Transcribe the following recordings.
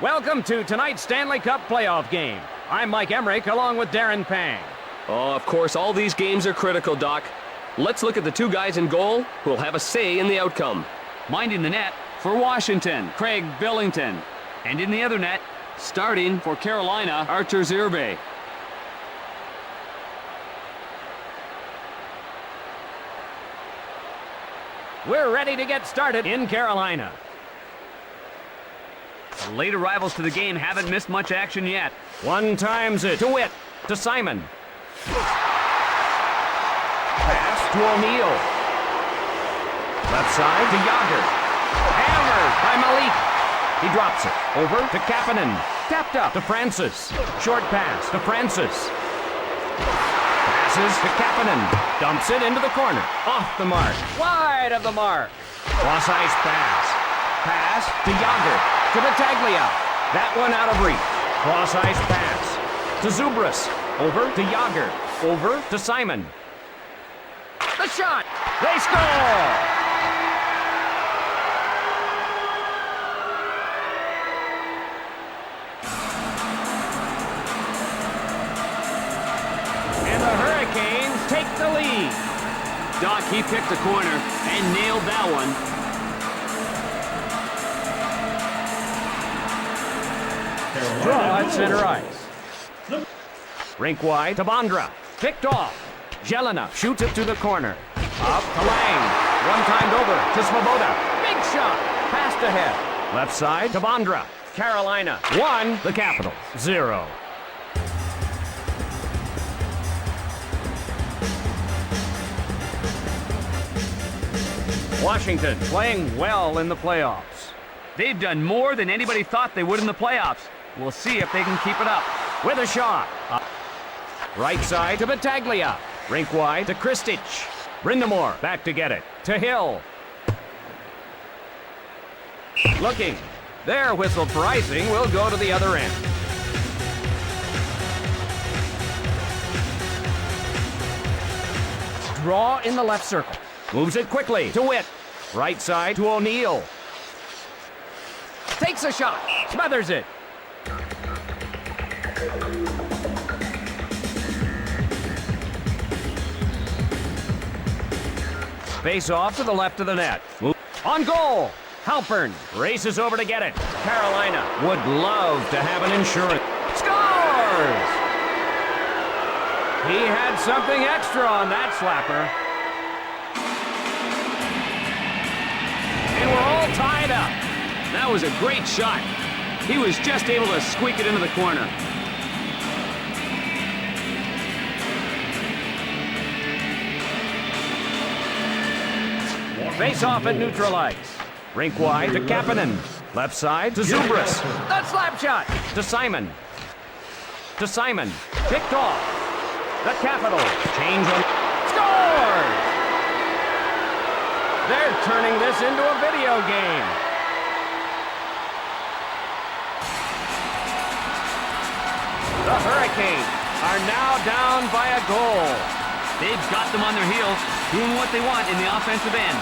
Welcome to tonight's Stanley Cup playoff game. I'm Mike Emmerich along with Darren Pang. Oh, of course, all these games are critical, Doc. Let's look at the two guys in goal who will have a say in the outcome. Minding the net for Washington, Craig Billington. And in the other net, starting for Carolina, Artur Zirbe. We're ready to get started in Carolina. The late arrivals to the game haven't missed much action yet. One times it to Witt, to Simon. Pass to O'Neill. Left side to Yager. Hammered by Malik. He drops it. Over to Kapanen. Tapped up to Francis. Short pass to Francis. Passes to Kapanen. Dumps it into the corner. Off the mark. Wide of the mark. Cross ice pass. Pass to Yager. To Battaglia. That one out of reach. Cross ice pass. To Zubras. Over to Yager. Over to Simon. The shot. They score! And the Hurricanes take the lead. Doc, he picked the corner and nailed that one. Draw at center ice. Rink wide to Bondra. Picked off. Jelena shoots it to the corner. Up to Lang. One timed over to Svoboda. Big shot. Passed ahead. Left side to Bondra. Carolina 1, the Capitals 0. Washington playing well in the playoffs. They've done more than anybody thought they would in the playoffs. We'll see if they can keep it up. With a shot. Right side to Battaglia. Rink wide to Kristic. Brindamore back to get it. To Hill. Looking. Their whistle for icing will go to the other end. Draw in the left circle. Moves it quickly to Witt. Right side to O'Neill. Takes a shot. Smothers it. Face off to the left of the net. On goal. Halpern races over to get it. Carolina would love to have an insurance. Scores! He had something extra on that slapper. And we're all tied up. That was a great shot. He was just able to squeak it into the corner. Face off at neutral ice. Rink wide to Kapanen. Left side to Zubras. That slap shot to Simon. To Simon. Picked off. The Capitals change on. Scores! They're turning this into a video game. The Hurricanes are now down by a goal. They've got them on their heels, doing what they want in the offensive end.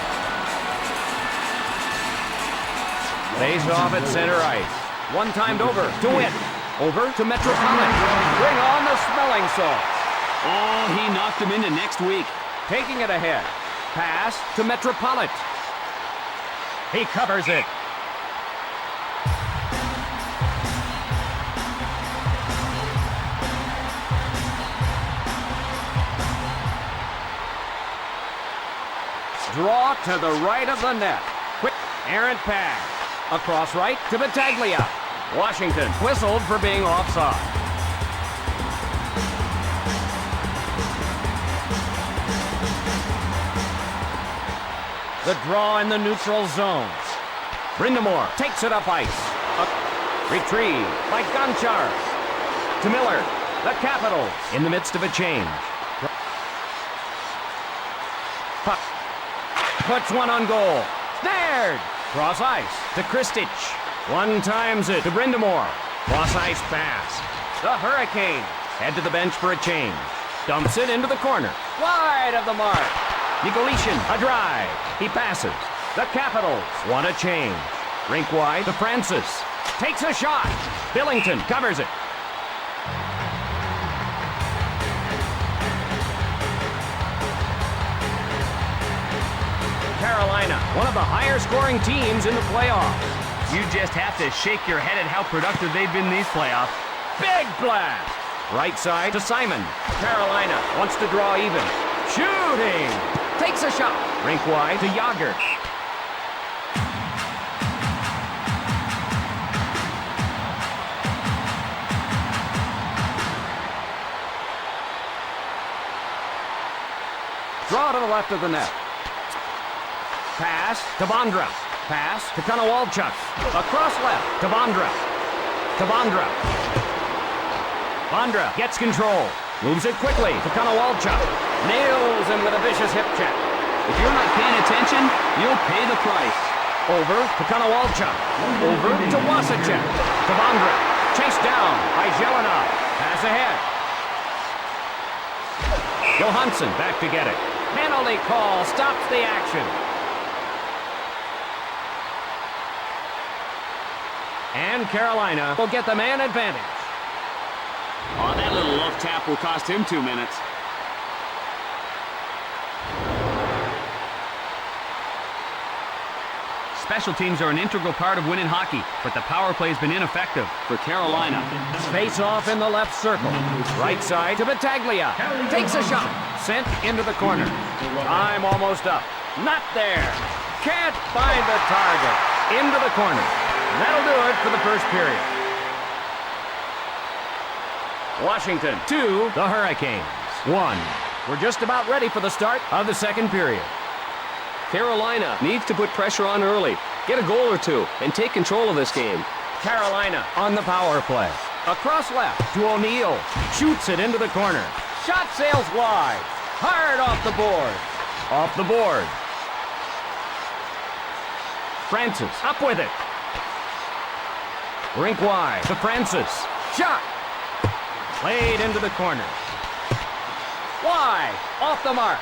Face off at center ice. One timed over to Witt. Over to Metropolitan. Bring on the smelling salts. Oh, he knocked him into next week. Taking it ahead. Pass to Metropolitan. He covers it. Draw to the right of the net. Quick, errant pass. Across right to Battaglia. Washington whistled for being offside. The draw in the neutral zone. Brindamore takes it up ice. Retrieved by Gonchar. To Miller. The Capitals in the midst of a change. Puck. Puts one on goal. Snared. Cross ice to Kristic. One times it to Brindamore. Cross ice pass. The Hurricanes head to the bench for a change. Dumps it into the corner. Wide of the mark. Nicolishin, a drive. He passes. The Capitals want a change. Rink wide to Francis. Takes a shot. Billington covers it. Carolina, one of the higher scoring teams in the playoffs. You just have to shake your head at how productive they've been these playoffs. Big blast. Right side to Simon. Carolina wants to draw even. Shooting. Takes a shot. Rink wide to Yager. Draw to the left of the net. Pass to Bondra. Pass to Konowalchuk. Across left to Bondra. Bondra gets control. Moves it quickly to Konowalchuk. Nails him with a vicious hip check. If you're not paying attention, you'll pay the price. Over to Konowalchuk. Over to Wasicek. To Bondra. Chased down by Zelenov. Pass ahead. Johansson back to get it. Penalty call stops the action. And Carolina will get the man advantage. Oh, that little love tap will cost him 2 minutes. Special teams are an integral part of winning hockey, but the power play has been ineffective for Carolina. Face off in the left circle. Right side to Battaglia. Takes a shot. Sent into the corner. Time almost up. Not there. Can't find the target. Into the corner. That'll do it for the first period. Washington 2, the Hurricanes 1. We're just about ready for the start of the second period. Carolina needs to put pressure on early, get a goal or two, and take control of this game. Carolina on the power play. Across left to O'Neill. Shoots it into the corner. Shot sails wide. Hard off the board. Off the board. Francis up with it. Rink wide to Francis. Shot. Played into the corner. Wide. Off the mark.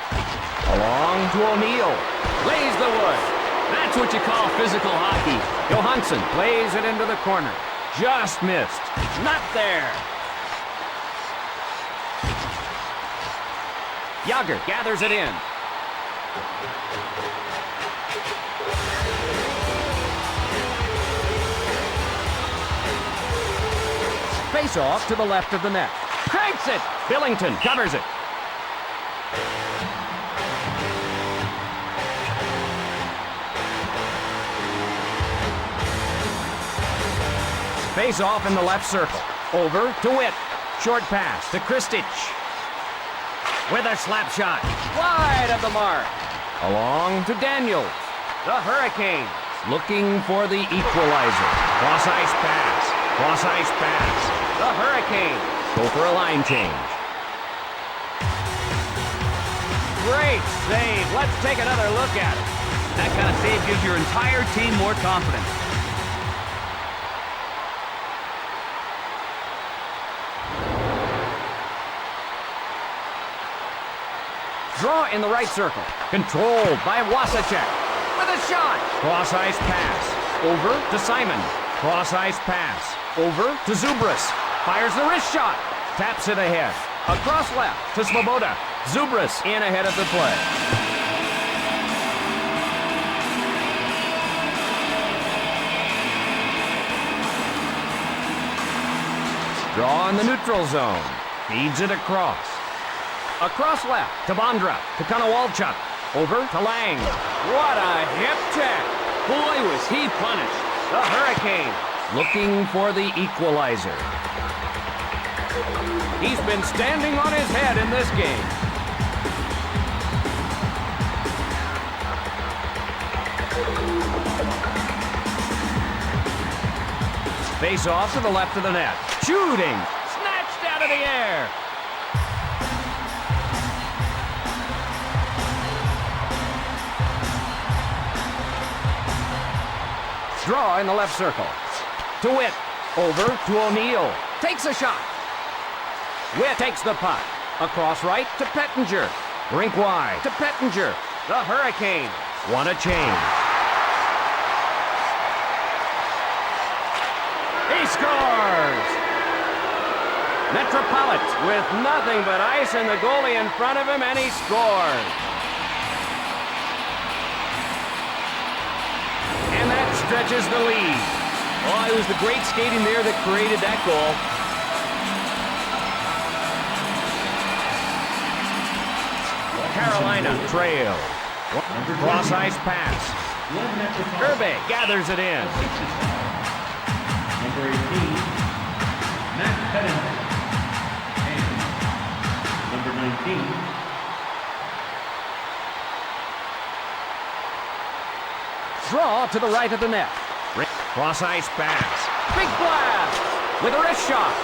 Along to O'Neill. Lays the wood. That's what you call physical hockey. Johansson plays it into the corner. Just missed. Not there. Yager gathers it in. Face off to the left of the net. Cranks it. Billington covers it. Face off in the left circle. Over to Witt. Short pass to Kristich. With a slap shot. Wide of the mark. Along to Daniels. The Hurricanes looking for the equalizer. Cross ice pass. Cross ice pass. The Hurricanes go for a line change. Great save. Let's take another look at it. That kind of save gives your entire team more confidence. Draw in the right circle. Controlled by Wasicek. With a shot. Cross ice pass. Over to Simon. Cross ice pass. Over to Zubras. Fires the wrist shot. Taps it ahead. Across left to Svoboda. Zubras in ahead of the play. Draw in the neutral zone. Feeds it across. Across left to Bondra, to Konowalchuk. Over to Lang. What a hip check. Boy, was he punished. The Hurricanes looking for the equalizer. He's been standing on his head in this game. Face off to the left of the net. Shooting. Snatched out of the air. Draw in the left circle. To Witt. Over to O'Neill. Takes a shot. Witt takes the puck. Across right to Pettinger. Rink wide to Pettinger. The Hurricanes want a change. He scores! Metropolitan with nothing but ice and the goalie in front of him, and he scores. And that stretches the lead. Oh, it was the great skating there that created that goal. Carolina trail. Cross-ice pass. Irbe gathers it in. Number 18, Matt Pennington. And number 19, Draw to the right of the net. Cross-ice pass. Big blast! With a wrist shot.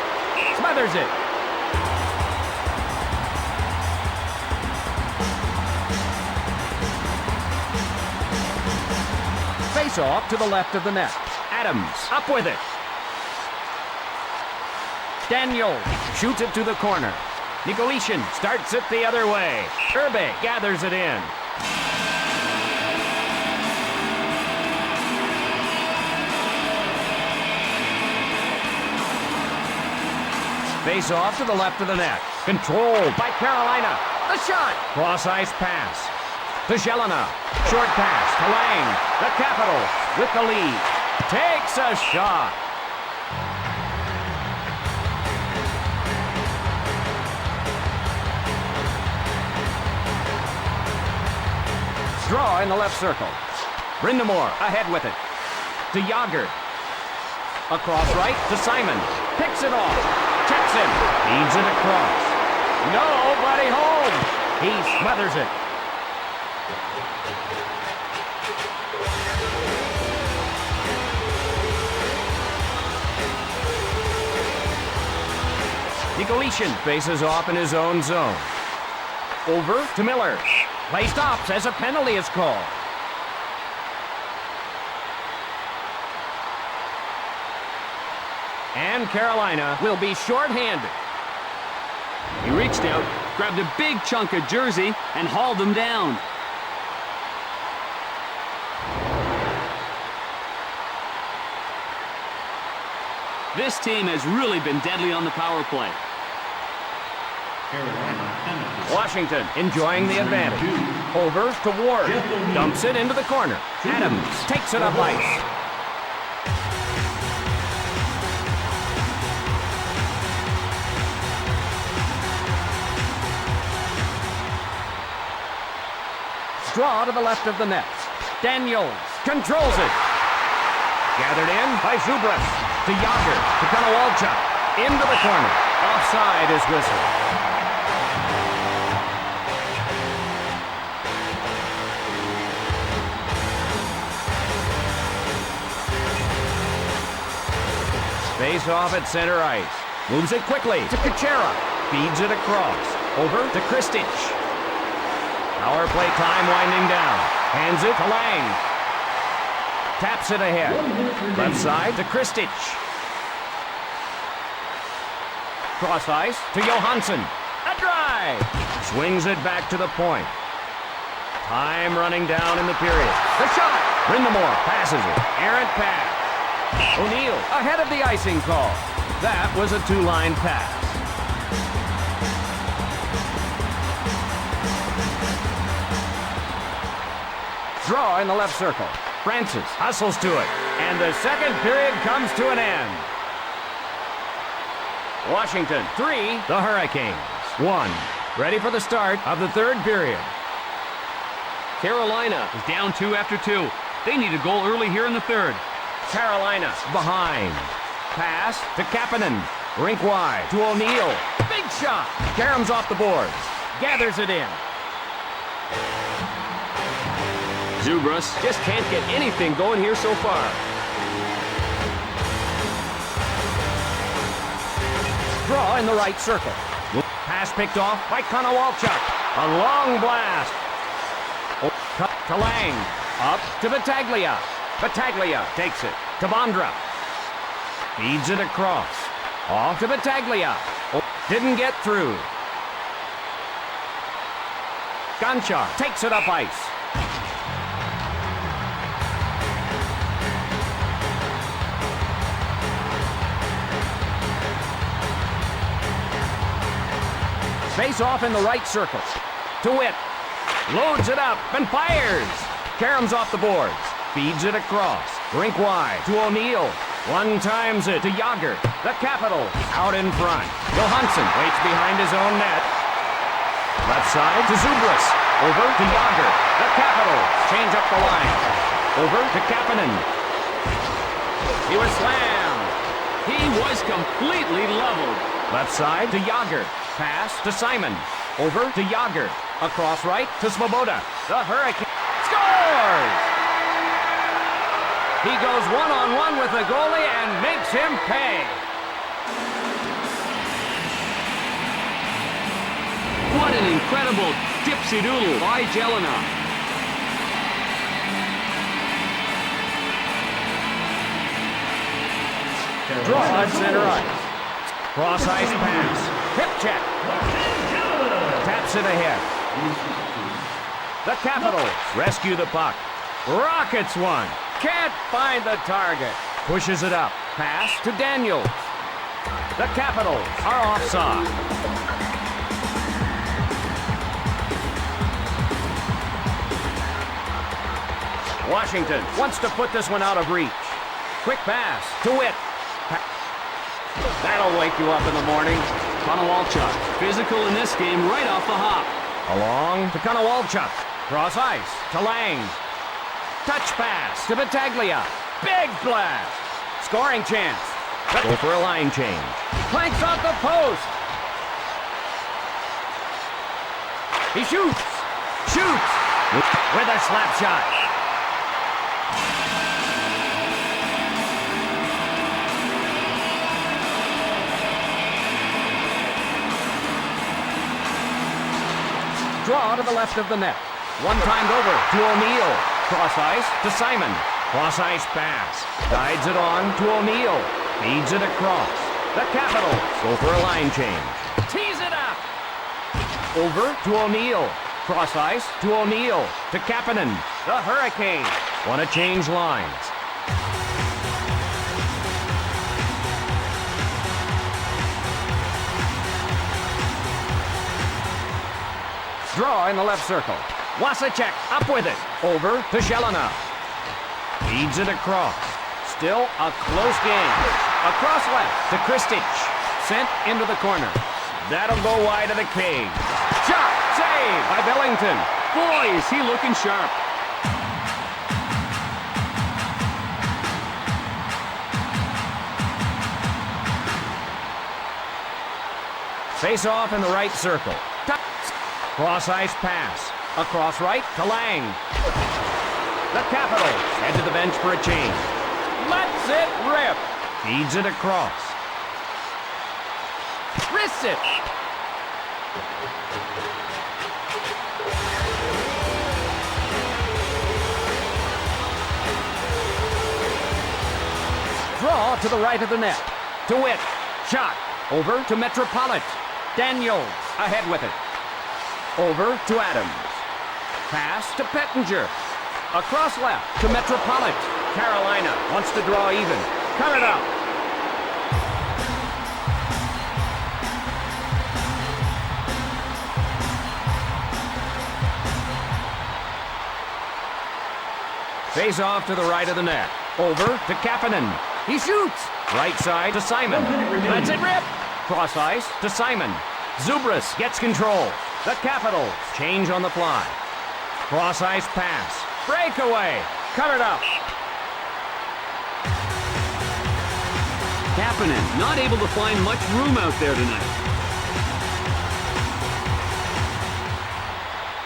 Smothers it. Face-off to the left of the net. Adams up with it. Daniel shoots it to the corner. Nikolishин starts it the other way. Irbe gathers it in. Face off to the left of the net. Controlled by Carolina. The shot. Cross-ice pass. To Jelena. Short pass to Lang. The Capitals with the lead. Takes a shot. Draw in the left circle. Brindamore ahead with it. To Yager. Across right to Simon. Picks it off. Checks him. Feeds it across. Nobody home. He smothers it. Nikolishин faces off in his own zone. Over to Miller. Play stops as a penalty is called. And Carolina will be shorthanded. He reached out, grabbed a big chunk of jersey, and hauled them down. This team has really been deadly on the power play. Carolina penalty. Washington enjoying the advantage. Over to Ward. Dumps it into the corner. Adams takes it up ice. Draw to the left of the net. Daniels controls it. Gathered in by Zubras. To Yager. To Konowalchuk. Into the corner. Offside is whistled. Face off at center ice. Moves it quickly to Kuchera. Feeds it across. Over to Kristich. Power play time winding down. Hands it to Lang. Taps it ahead. Left side to Kristich. Cross ice to Johansson. A drive. Swings it back to the point. Time running down in the period. The shot. Brindamore passes it. Errant pass. O'Neill ahead of the icing call. That was a two-line pass. Draw in the left circle. Francis hustles to it. And the second period comes to an end. Washington 3, the Hurricanes 1. Ready for the start of the third period. Carolina is down 2 after 2. They need a goal early here in the third. Carolina behind. Pass to Kapanen. Rink wide to O'Neill. Big shot. Karam's off the boards. Gathers it in. Zubras just can't get anything going here so far. Draw in the right circle. Pass picked off by Konowalchuk. A long blast. Cut to Lang. Up to Battaglia. Battaglia takes it to Bondra. Feeds it across. Off to Battaglia. Didn't get through. Gonchar takes it up ice. Face off in the right circle. To Witt. Loads it up and fires. Karam's off the boards. Feeds it across. Rink wide to O'Neill. One times it to Yager. The Capitals out in front. Johansson waits behind his own net. Left side to Zubras. Over to Yager. The Capitals change up the line. Over to Kapanen. He was slammed. He was completely leveled. Left side to Yager. Pass to Simon. Over to Yager. Across right to Svoboda. The Hurricane scores! He goes one-on-one with the goalie and makes him pay. What an incredible dipsy-doodle by Jelena. Draw at center ice. Cross ice pass. Hip check. Taps it ahead. The Capitals rescue the puck. Rockets one. Can't find the target. Pushes it up. Pass to Daniels. The Capitals are offside. Washington wants to put this one out of reach. Quick pass to Witt. That'll wake you up in the morning. Konowalchuk, physical in this game right off the hop. Along to Konowalchuk. Cross ice to Lang. Touch pass to Battaglia. Big blast. Scoring chance. Go for a line change. Planks off the post. He shoots. Shoots. With a slap shot. Draw to the left of the net. One timed over to O'Neill. Cross ice to Simon. Cross ice pass. Guides it on to O'Neill. Feeds it across. The Capitals go for a line change. Tees it up. Over to O'Neill. Cross ice to O'Neill. To Kapanen. The Hurricane want to change lines. Draw in the left circle. Wasacek up with it. Over to Jelena. Feeds it across. Still a close game. Across left to Kristich. Sent into the corner. That'll go wide of the cage. Shot! Save by Billington. Boy, is he looking sharp. Face off in the right circle. Cross ice pass. Across right to Lang. The Capitals head to the bench for a change. Lets it rip. Feeds it across. Wrists it. Draw to the right of the net. To Witt. Shot. Over to Metropolit. Daniels ahead with it. Over to Adams. Pass to Pettinger. Across left to Metropolit. Carolina wants to draw even. Cut it out. Face off to the right of the net. Over to Kapanen. He shoots. Right side to Simon. Lets it rip. Cross ice to Simon. Zubras gets control. The Capitals change on the fly. Cross ice pass. Breakaway. Cut it up. Kapanen not able to find much room out there tonight.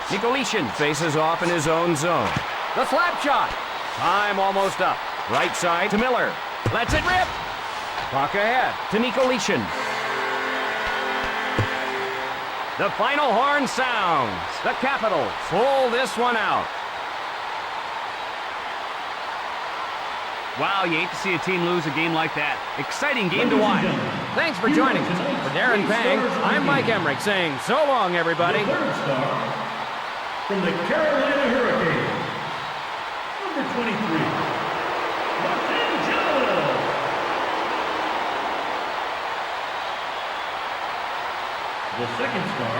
Nicolishin faces off in his own zone. The slap shot. Time almost up. Right side to Miller. Lets it rip. Puck ahead to Nicolishin. The final horn sounds. The Capitals pull this one out. Wow, you hate to see a team lose a game like that. Exciting game to watch. Thanks for joining us. For Darren Pang, I'm Mike Emmerich saying so long, everybody. The third star from the Carolina Hurricane, number 23, Martin. 1 The second star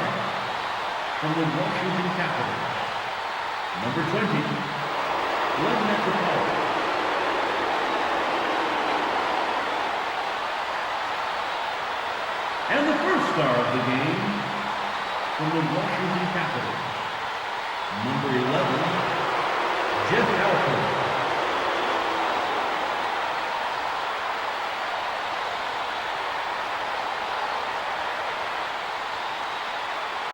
from the Washington Capitals, number 20, Glenn Metropolitan. And the first star of the game from the Washington Capitals, number 11,